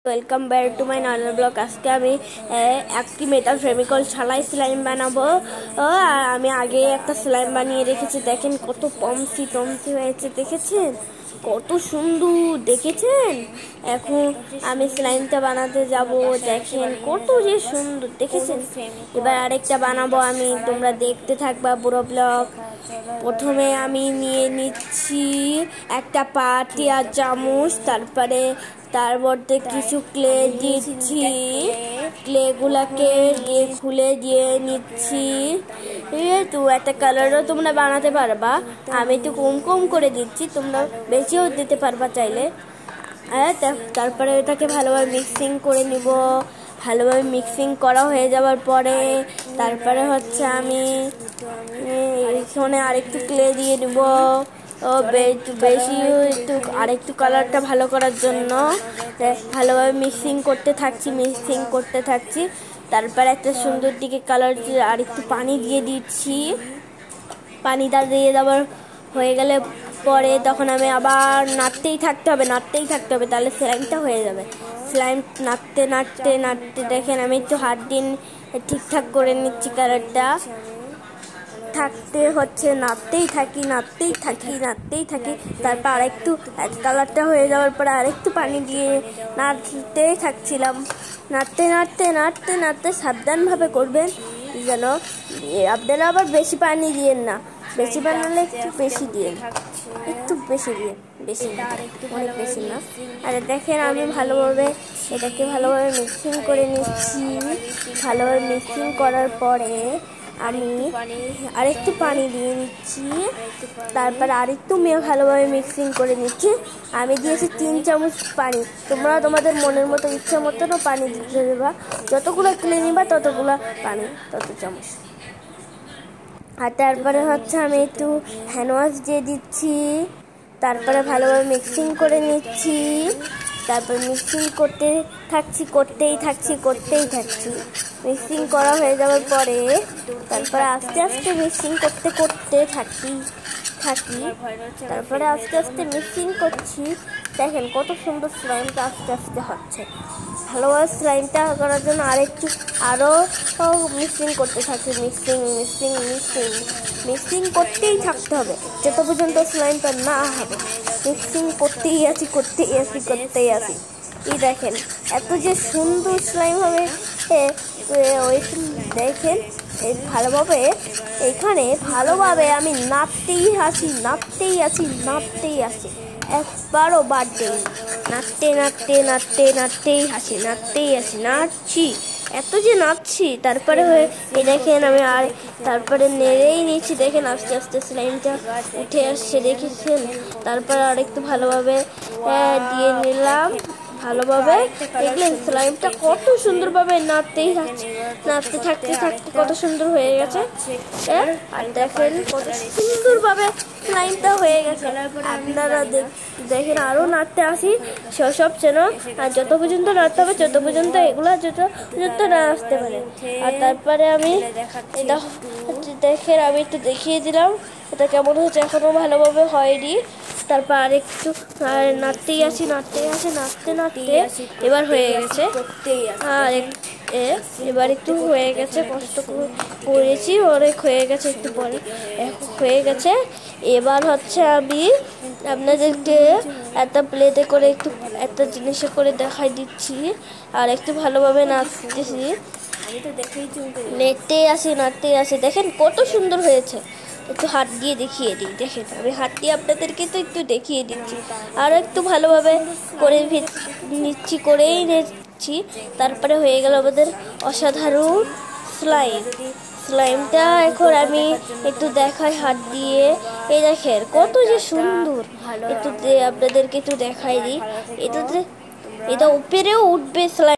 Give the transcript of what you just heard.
Welcome back to my নানার blog. আজকে আমি একটি মেটাল ফেভিকল ছাড়াই স্লাইম বানাবো। আমি আগে একটা স্লাইম বানিয়ে রেখেছি, দেখেন কত পমসি টমসি হয়েছে, দেখেছেন কত সুন্দর, দেখেছেন। এখন আমি স্লাইমটা বানাতে যাব, দেখেন কত যে সুন্দর, দেখেছেন। এবার আরেকটা বানাবো আমি, তোমরা দেখতে থাকবা পুরো ব্লগ। প্রথমে আমি নিয়ে নিচ্ছি একটা পাটি আর চামচ, তার মধ্যে কিছু ক্লে দিচ্ছি, ক্লেগুলাকে দিয়ে খুলে দিয়ে নিচ্ছি। তো একটা কালারও তোমরা বানাতে পারবা, আমি একটু কম কম করে দিচ্ছি, তোমরা বেশিও দিতে পারবা চাইলে। তারপরে এটাকে ভালোভাবে মিক্সিং করে নিব। ভালোভাবে মিক্সিং করা হয়ে যাওয়ার পরে তারপরে হচ্ছে আমি এখানে আরেকটু ক্লে দিয়ে নেব, বেশি একটু আরেকটু কালারটা ভালো করার জন্য। ভালোভাবে মিক্সিং করতে থাকছি। তারপর একটা সুন্দর দিকে কালার আরেকটু পানি দিয়ে দিচ্ছি। পানিটা দিয়ে দেওয়ার হয়ে গেলে পরে তখন আমি আবার নাড়তেই থাকতে হবে, তাহলে স্লাইমটা হয়ে যাবে। স্লাইম নাড়তে দেখেন আমি একটু হাত দিয়ে ঠিকঠাক করে নিচ্ছি। কালারটা থাকতে হচ্ছে, নাড়তেই থাকি। তারপর আরেকটু কালারটা হয়ে যাওয়ার পরে আরেকটু পানি দিয়ে নাড়তেই থাকছিলাম। নাড়তে সাবধানভাবে করবেন যেন। আপনারা আবার বেশি পানি দিয়েন না, বেশি বানালে একটু বেশি দিয়ে, অনেক বেশি না। আর দেখেন আমি এটাকে ভালোভাবে মিক্সিং করে নিচ্ছি। ভালোভাবে মিক্সিং করার পরে আমি আরেকটু পানি দিয়ে নিচ্ছি। তারপর আরেকটু ভালোভাবে মিক্সিং করে নিচ্ছি। আমি দিয়েছি 3 চামচ পানি। তোমরা তোমাদের মনের মতো ইচ্ছা মতনও পানি দিতে দেবা, যতগুলো ক্লে নিবা ততগুলো পানি, তত চামচ। আর তারপরে হচ্ছে আমি একটু হ্যান্ড ওয়াশ দিয়ে দিচ্ছি। তারপরে ভালোভাবে মিক্সিং করে নিচ্ছি। তারপর মিক্সিং করতেই থাকছি। মিক্সিং করা হয়ে যাওয়ার পরে তারপরে আস্তে আস্তে মিক্সিং করতে থাকি। তারপরে আস্তে আস্তে মিক্সিং করছি। দেখেন কত সুন্দর স্লাইমটা আস্তে আস্তে হচ্ছে। ভালোভাবে স্লাইমটা করার জন্য আরও মিক্সিং করতে থাকি। মিক্সিং করতেই থাকতে হবে যত পর্যন্ত স্লাইমটা না হবে। মিক্সিং করতেই আছি। এই দেখেন এত যে সুন্দর স্লাইম হবে। দেখেন ভালোভাবে আমি নাড়তেই আছি। একবারও বাদ দেই, নাড়ছি, এত যে নাড়ছি। তারপরে দেখেন আমি তারপরে নেড়েই নিচ্ছি। দেখেন আস্তে আস্তে স্লাইমটা উঠে আসছে, দেখেছেন। তারপরে আরেকটু ভালোভাবে দিয়ে নিলাম। দেখলেন স্লাইমটা কত সুন্দরভাবে নাড়তে থাকতে কত সুন্দর হয়ে গেছে। আর দেখেন কত সুন্দরভাবে স্লাইমটা হয়ে গেছে। আপনারা দেখেন আরো নাড়তে আসি সব চেন। আর যত পর্যন্ত নাড়তে হবে তত পর্যন্ত এগুলো যত পর্যন্ত না আসতে পারে। আর তারপরে আমি এটা দেখেন আমি একটু দেখিয়ে দিলাম এটা কেমন হচ্ছে। এখনো ভালোভাবে হয়নি। তারপর আরেকটু নাড়তেই আসি এবার হয়ে গেছে। আর এবার একটু হয়ে গেছে, কষ্ট করেছি অনেক, হয়ে গেছে একটু পরে হয়ে গেছে। এবার হচ্ছে আমি আপনাদেরকে একটা প্লেটে করে একটা জিনিসে করে দেখাই দিচ্ছি। আর একটু ভালোভাবে নাড়তেছি, নাড়তেই আসি। দেখেন কত সুন্দর হয়েছে। একটু হাত দিয়ে দেখিয়ে দিই, দেখেন আমি হাত দিয়ে আপনাদেরকে তো একটু দেখিয়ে দিচ্ছি। আর একটু ভালোভাবে করেই নিচ্ছি। তারপরে হয়ে গেল আমাদের অসাধারণ স্লাইমটা। এখন আমি একটু দেখাই হাত দিয়ে, এই দেখেন কত যে সুন্দর। একটু আপনাদেরকে একটু দেখাই দিই, এটা উপরেও উঠবে স্লাইম।